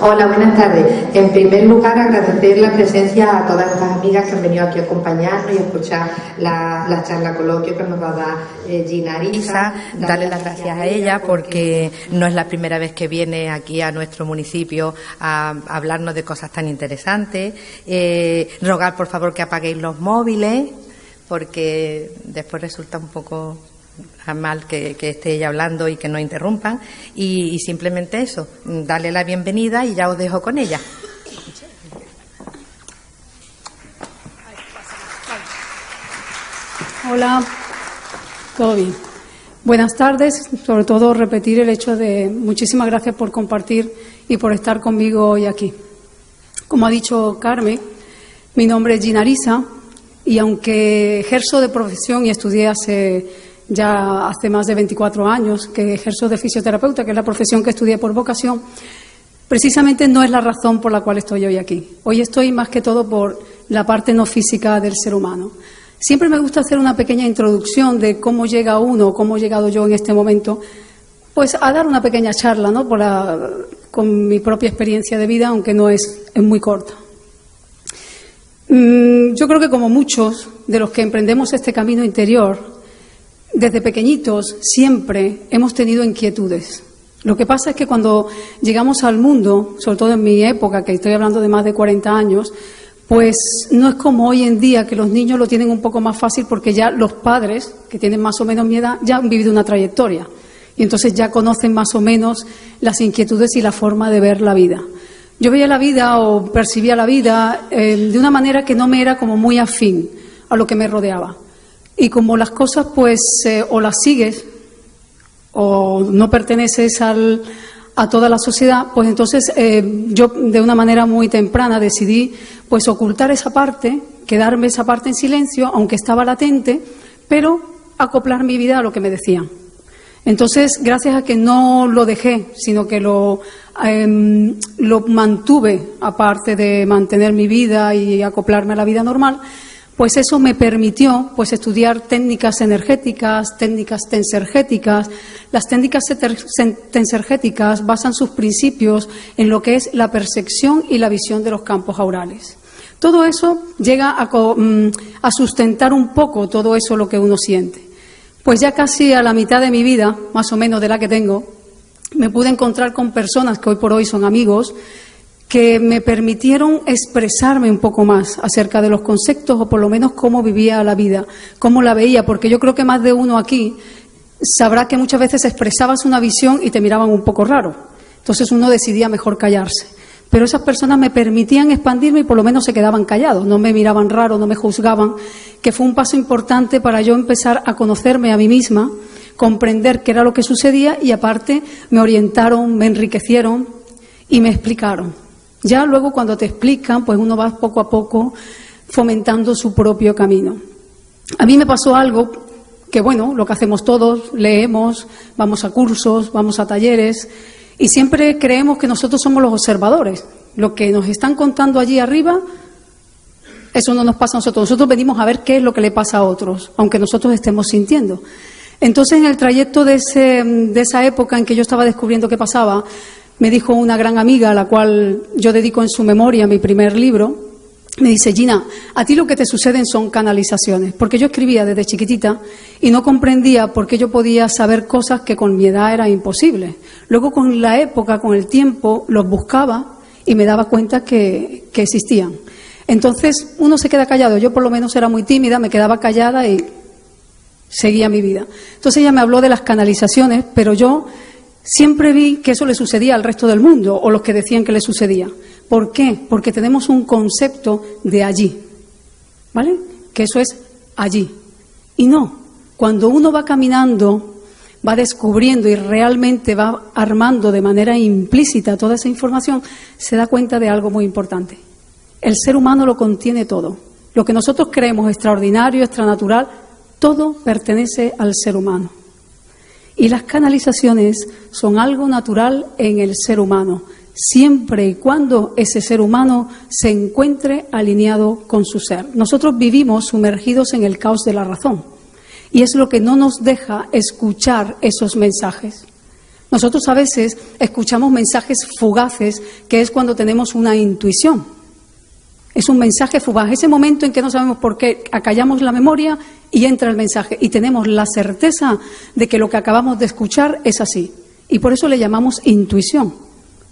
Hola, buenas tardes. En primer lugar, agradecer la presencia a todas estas amigas que han venido aquí a acompañarnos y a escuchar la charla coloquio que nos va a dar Gina Arisa. Darle las gracias a ella porque no es la primera vez que viene aquí a nuestro municipio a hablarnos de cosas tan interesantes. Rogar, por favor, que apaguéis los móviles porque después resulta un poco mal que esté ella hablando y que no interrumpan y simplemente eso, darle la bienvenida y ya os dejo con ella. Hola, todo bien. Buenas tardes, sobre todo repetir el hecho de muchísimas gracias por compartir y por estar conmigo hoy aquí. Como ha dicho Carmen, mi nombre es Gina Arisa y aunque ejerzo de profesión y estudié hace más de 24 años que ejerzo de fisioterapeuta, que es la profesión que estudié por vocación, precisamente no es la razón por la cual estoy hoy aquí. Hoy estoy más que todo por la parte no física del ser humano. Siempre me gusta hacer una pequeña introducción de cómo llega uno, cómo he llegado yo en este momento, pues a dar una pequeña charla, ¿no? Con mi propia experiencia de vida, aunque no es muy corta. Yo creo que como muchos de los que emprendemos este camino interior, desde pequeñitos siempre hemos tenido inquietudes. Lo que pasa es que cuando llegamos al mundo, sobre todo en mi época, que estoy hablando de más de 40 años, pues no es como hoy en día, que los niños lo tienen un poco más fácil porque ya los padres, que tienen más o menos mi edad, ya han vivido una trayectoria. Y entonces ya conocen más o menos las inquietudes y la forma de ver la vida. Yo veía la vida o percibía la vida de una manera que no me era como muy afín a lo que me rodeaba. Y como las cosas pues o las sigues o no perteneces a toda la sociedad, pues entonces yo de una manera muy temprana decidí pues ocultar esa parte, quedarme esa parte en silencio, aunque estaba latente, pero acoplar mi vida a lo que me decían. Entonces, gracias a que no lo dejé, sino que lo mantuve, aparte de mantener mi vida y acoplarme a la vida normal, pues eso me permitió pues estudiar técnicas energéticas, técnicas tensergéticas. Las técnicas tensergéticas basan sus principios en lo que es la percepción y la visión de los campos aurales. Todo eso llega a sustentar un poco todo eso lo que uno siente. Pues ya casi a la mitad de mi vida, más o menos de la que tengo, me pude encontrar con personas que hoy por hoy son amigos, que me permitieron expresarme un poco más acerca de los conceptos o por lo menos cómo vivía la vida, cómo la veía, porque yo creo que más de uno aquí sabrá que muchas veces expresabas una visión y te miraban un poco raro. Entonces uno decidía mejor callarse. Pero esas personas me permitían expandirme y por lo menos se quedaban callados, no me miraban raro, no me juzgaban, que fue un paso importante para yo empezar a conocerme a mí misma, comprender qué era lo que sucedía y aparte me orientaron, me enriquecieron y me explicaron. Ya luego cuando te explican, pues uno va poco a poco fomentando su propio camino. A mí me pasó algo que, bueno, lo que hacemos todos, leemos, vamos a cursos, vamos a talleres y siempre creemos que nosotros somos los observadores. Lo que nos están contando allí arriba, eso no nos pasa a nosotros. Nosotros venimos a ver qué es lo que le pasa a otros, aunque nosotros estemos sintiendo. Entonces, en el trayecto de esa época en que yo estaba descubriendo qué pasaba, me dijo una gran amiga, a la cual yo dedico en su memoria mi primer libro, me dice: Gina, a ti lo que te suceden son canalizaciones, porque yo escribía desde chiquitita y no comprendía por qué yo podía saber cosas que con mi edad era imposible. Luego con la época, con el tiempo, los buscaba y me daba cuenta que existían. Entonces uno se queda callado, yo por lo menos era muy tímida, me quedaba callada y seguía mi vida. Entonces ella me habló de las canalizaciones, pero yo siempre vi que eso le sucedía al resto del mundo, o los que decían que le sucedía. ¿Por qué? Porque tenemos un concepto de allí, ¿vale? Que eso es allí. Y no, cuando uno va caminando, va descubriendo y realmente va armando de manera implícita toda esa información, se da cuenta de algo muy importante. El ser humano lo contiene todo. Lo que nosotros creemos extraordinario, extranatural, todo pertenece al ser humano. Y las canalizaciones son algo natural en el ser humano, siempre y cuando ese ser humano se encuentre alineado con su ser. Nosotros vivimos sumergidos en el caos de la razón y es lo que no nos deja escuchar esos mensajes. Nosotros a veces escuchamos mensajes fugaces, que es cuando tenemos una intuición. Es un mensaje fugaz, ese momento en que no sabemos por qué acallamos la memoria y entra el mensaje y tenemos la certeza de que lo que acabamos de escuchar es así. Y por eso le llamamos intuición,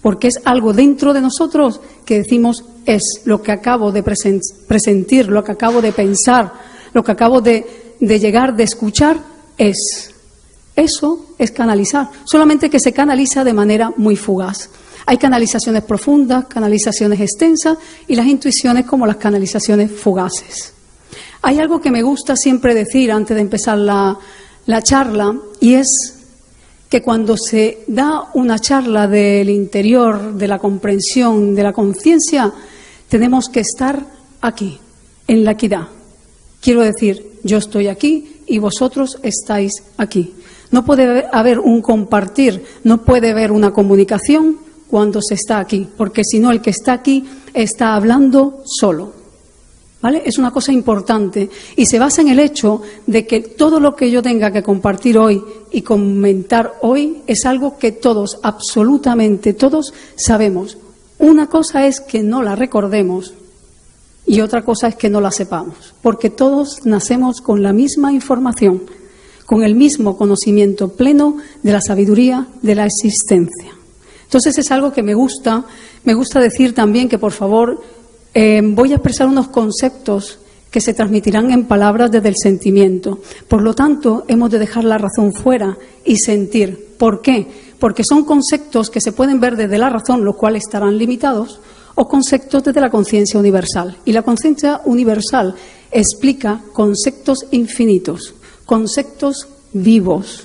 porque es algo dentro de nosotros que decimos es lo que acabo de presentir, lo que acabo de pensar, lo que acabo de llegar, de escuchar, es. Eso es canalizar, solamente que se canaliza de manera muy fugaz. Hay canalizaciones profundas, canalizaciones extensas y las intuiciones como las canalizaciones fugaces. Hay algo que me gusta siempre decir antes de empezar la charla, y es que cuando se da una charla del interior, de la comprensión, de la conciencia, tenemos que estar aquí, en la equidad. Quiero decir, yo estoy aquí y vosotros estáis aquí. No puede haber un compartir, no puede haber una comunicación cuando se está aquí, porque si no el que está aquí está hablando solo. ¿Vale? Es una cosa importante y se basa en el hecho de que todo lo que yo tenga que compartir hoy y comentar hoy es algo que todos, absolutamente todos, sabemos. Una cosa es que no la recordemos y otra cosa es que no la sepamos, porque todos nacemos con la misma información, con el mismo conocimiento pleno de la sabiduría de la existencia. Entonces es algo que me gusta decir también que, por favor, voy a expresar unos conceptos que se transmitirán en palabras desde el sentimiento. Por lo tanto, hemos de dejar la razón fuera y sentir. ¿Por qué? Porque son conceptos que se pueden ver desde la razón, los cuales estarán limitados, o conceptos desde la conciencia universal. Y la conciencia universal explica conceptos infinitos, conceptos vivos.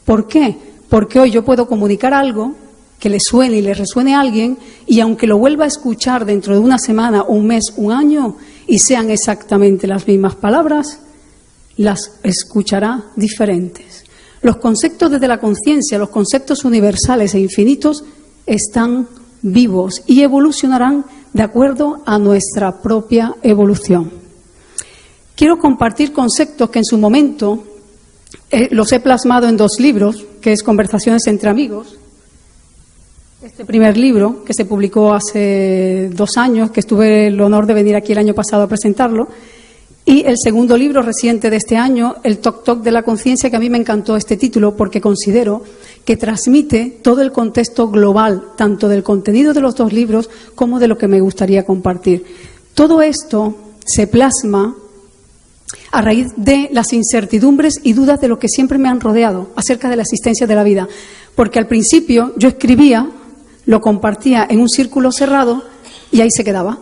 ¿Por qué? Porque hoy yo puedo comunicar algo que le suene y le resuene a alguien, y aunque lo vuelva a escuchar dentro de una semana, un mes, un año, y sean exactamente las mismas palabras, las escuchará diferentes. Los conceptos desde la conciencia, los conceptos universales e infinitos, están vivos y evolucionarán de acuerdo a nuestra propia evolución. Quiero compartir conceptos que en su momento los he plasmado en 2 libros, que es Conversaciones entre amigos. Este primer libro, que se publicó hace 2 años, que tuve el honor de venir aquí el año pasado a presentarlo, y el segundo libro reciente de este año, El Toc Toc de la Conciencia, que a mí me encantó este título porque considero que transmite todo el contexto global, tanto del contenido de los 2 libros como de lo que me gustaría compartir. Todo esto se plasma a raíz de las incertidumbres y dudas de lo que siempre me han rodeado acerca de la existencia de la vida. Porque al principio yo escribía, lo compartía en un círculo cerrado y ahí se quedaba.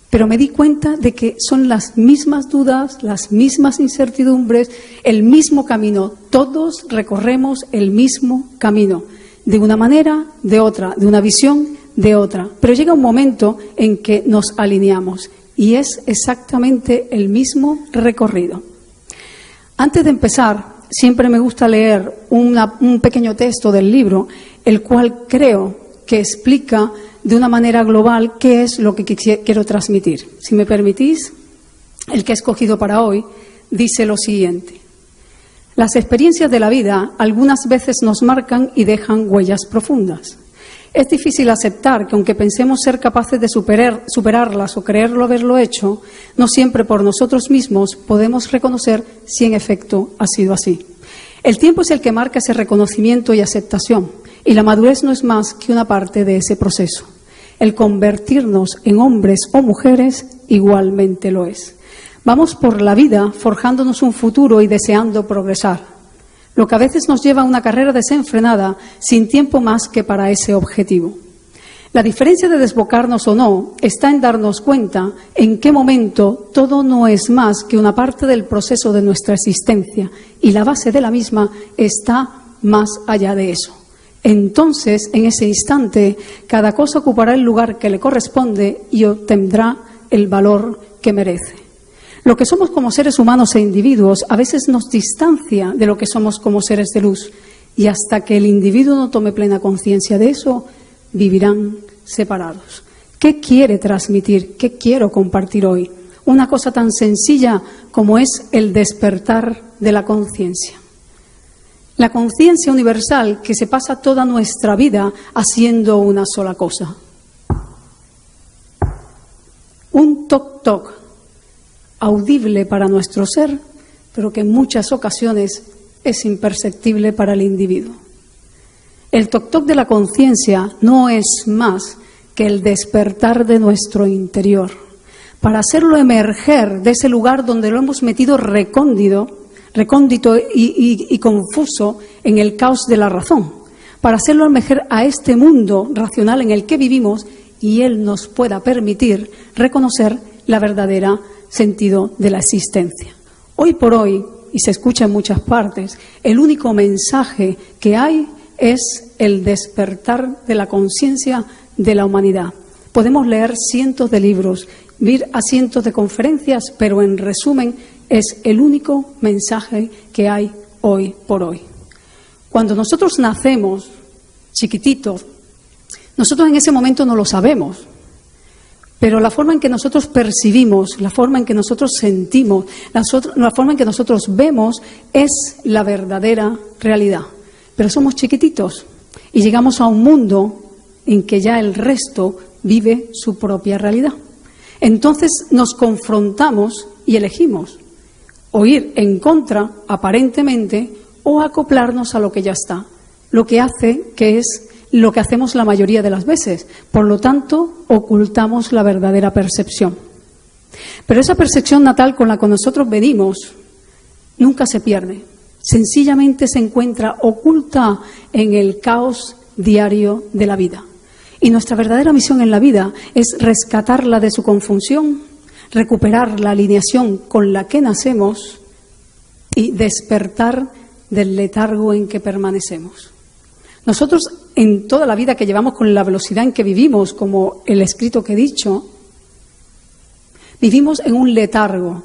Pero me di cuenta de que son las mismas dudas, las mismas incertidumbres, el mismo camino. Todos recorremos el mismo camino, de una manera, de otra, de una visión, de otra. Pero llega un momento en que nos alineamos y es exactamente el mismo recorrido. Antes de empezar, siempre me gusta leer un pequeño texto del libro, el cual creo que explica de una manera global qué es lo que quiero transmitir. Si me permitís, el que he escogido para hoy dice lo siguiente: las experiencias de la vida algunas veces nos marcan y dejan huellas profundas. Es difícil aceptar que, aunque pensemos ser capaces de superarlas o creerlo haberlo hecho, no siempre por nosotros mismos podemos reconocer si en efecto ha sido así. El tiempo es el que marca ese reconocimiento y aceptación, y la madurez no es más que una parte de ese proceso. El convertirnos en hombres o mujeres igualmente lo es. Vamos por la vida forjándonos un futuro y deseando progresar, lo que a veces nos lleva a una carrera desenfrenada sin tiempo más que para ese objetivo. La diferencia de desbocarnos o no está en darnos cuenta en qué momento todo no es más que una parte del proceso de nuestra existencia y la base de la misma está más allá de eso. Entonces, en ese instante, cada cosa ocupará el lugar que le corresponde y obtendrá el valor que merece. Lo que somos como seres humanos e individuos a veces nos distancia de lo que somos como seres de luz, y hasta que el individuo no tome plena conciencia de eso, vivirán separados. ¿Qué quiere transmitir? ¿Qué quiero compartir hoy? Una cosa tan sencilla como es el despertar de la conciencia. La conciencia universal que se pasa toda nuestra vida haciendo una sola cosa. Un toc-toc audible para nuestro ser, pero que en muchas ocasiones es imperceptible para el individuo. El toc-toc de la conciencia no es más que el despertar de nuestro interior, para hacerlo emerger de ese lugar donde lo hemos metido recóndito y confuso en el caos de la razón, para hacerlo emerger a este mundo racional en el que vivimos y él nos pueda permitir reconocer la verdadera sentido de la existencia. Hoy por hoy, y se escucha en muchas partes, el único mensaje que hay es el despertar de la conciencia de la humanidad. Podemos leer cientos de libros, ir a cientos de conferencias, pero en resumen es el único mensaje que hay hoy por hoy. Cuando nosotros nacemos chiquititos, nosotros en ese momento no lo sabemos, pero la forma en que nosotros percibimos, la forma en que nosotros sentimos, la forma en que nosotros vemos es la verdadera realidad. Pero somos chiquititos y llegamos a un mundo en que ya el resto vive su propia realidad. Entonces nos confrontamos y elegimos o ir en contra, aparentemente, o acoplarnos a lo que ya está, lo que hace que es lo que hacemos la mayoría de las veces. Por lo tanto, ocultamos la verdadera percepción. Pero esa percepción natal con la que nosotros venimos nunca se pierde. Sencillamente se encuentra oculta en el caos diario de la vida. Y nuestra verdadera misión en la vida es rescatarla de su confusión, recuperar la alineación con la que nacemos y despertar del letargo en que permanecemos. Nosotros, en toda la vida que llevamos, con la velocidad en que vivimos, como el escrito que he dicho, vivimos en un letargo.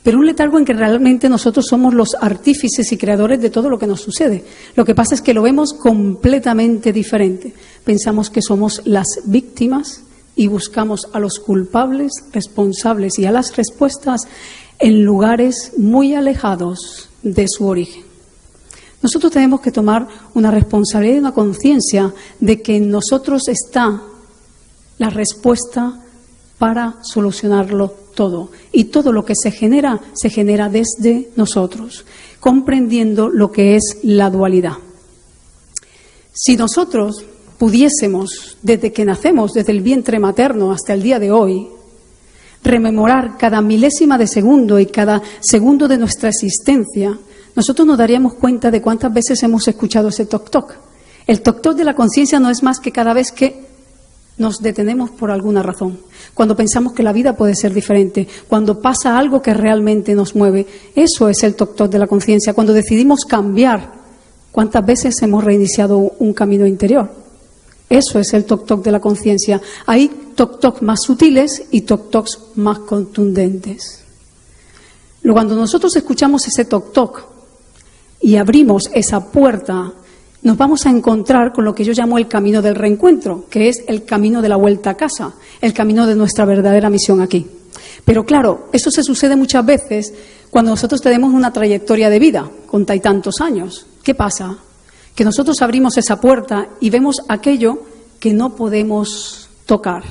Pero un letargo en que realmente nosotros somos los artífices y creadores de todo lo que nos sucede. Lo que pasa es que lo vemos completamente diferente. Pensamos que somos las víctimas y buscamos a los culpables, responsables y a las respuestas en lugares muy alejados de su origen. Nosotros tenemos que tomar una responsabilidad y una conciencia de que en nosotros está la respuesta para solucionarlo todo. Y todo lo que se genera desde nosotros, comprendiendo lo que es la dualidad. Si nosotros pudiésemos, desde que nacemos, desde el vientre materno hasta el día de hoy, rememorar cada milésima de segundo y cada segundo de nuestra existencia, nosotros nos daríamos cuenta de cuántas veces hemos escuchado ese toc-toc. El toc-toc de la conciencia no es más que cada vez que nos detenemos por alguna razón, cuando pensamos que la vida puede ser diferente, cuando pasa algo que realmente nos mueve. Eso es el toc-toc de la conciencia, cuando decidimos cambiar. ¿Cuántas veces hemos reiniciado un camino interior? Eso es el toc-toc de la conciencia. Hay toc-toc más sutiles y toc-tocs más contundentes. Cuando nosotros escuchamos ese toc-toc y abrimos esa puerta, nos vamos a encontrar con lo que yo llamo el camino del reencuentro, que es el camino de la vuelta a casa, el camino de nuestra verdadera misión aquí. Pero claro, eso se sucede muchas veces cuando nosotros tenemos una trayectoria de vida, con tantos años. ¿Qué pasa? Que nosotros abrimos esa puerta y vemos aquello que no podemos tocar,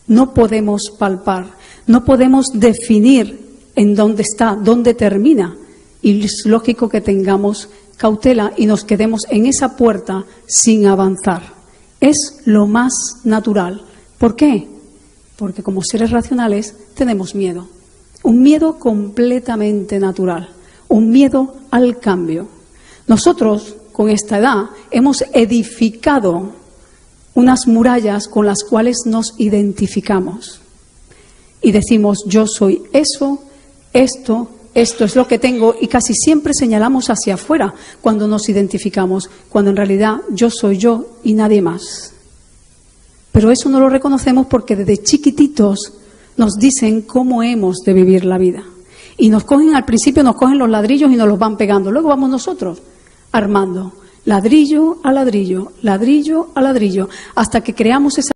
no podemos palpar, no podemos definir en dónde está, dónde termina. Y es lógico que tengamos cautela y nos quedemos en esa puerta sin avanzar. Es lo más natural. ¿Por qué? Porque como seres racionales tenemos miedo. Un miedo completamente natural. Un miedo al cambio. Nosotros, con esta edad, hemos edificado unas murallas con las cuales nos identificamos. Y decimos, yo soy eso, esto es lo que tengo, y casi siempre señalamos hacia afuera cuando nos identificamos, cuando en realidad yo soy yo y nadie más. Pero eso no lo reconocemos porque desde chiquititos nos dicen cómo hemos de vivir la vida. Y nos cogen, al principio nos cogen los ladrillos y nos los van pegando. Luego vamos nosotros armando ladrillo a ladrillo, ladrillo a ladrillo, hasta que creamos esa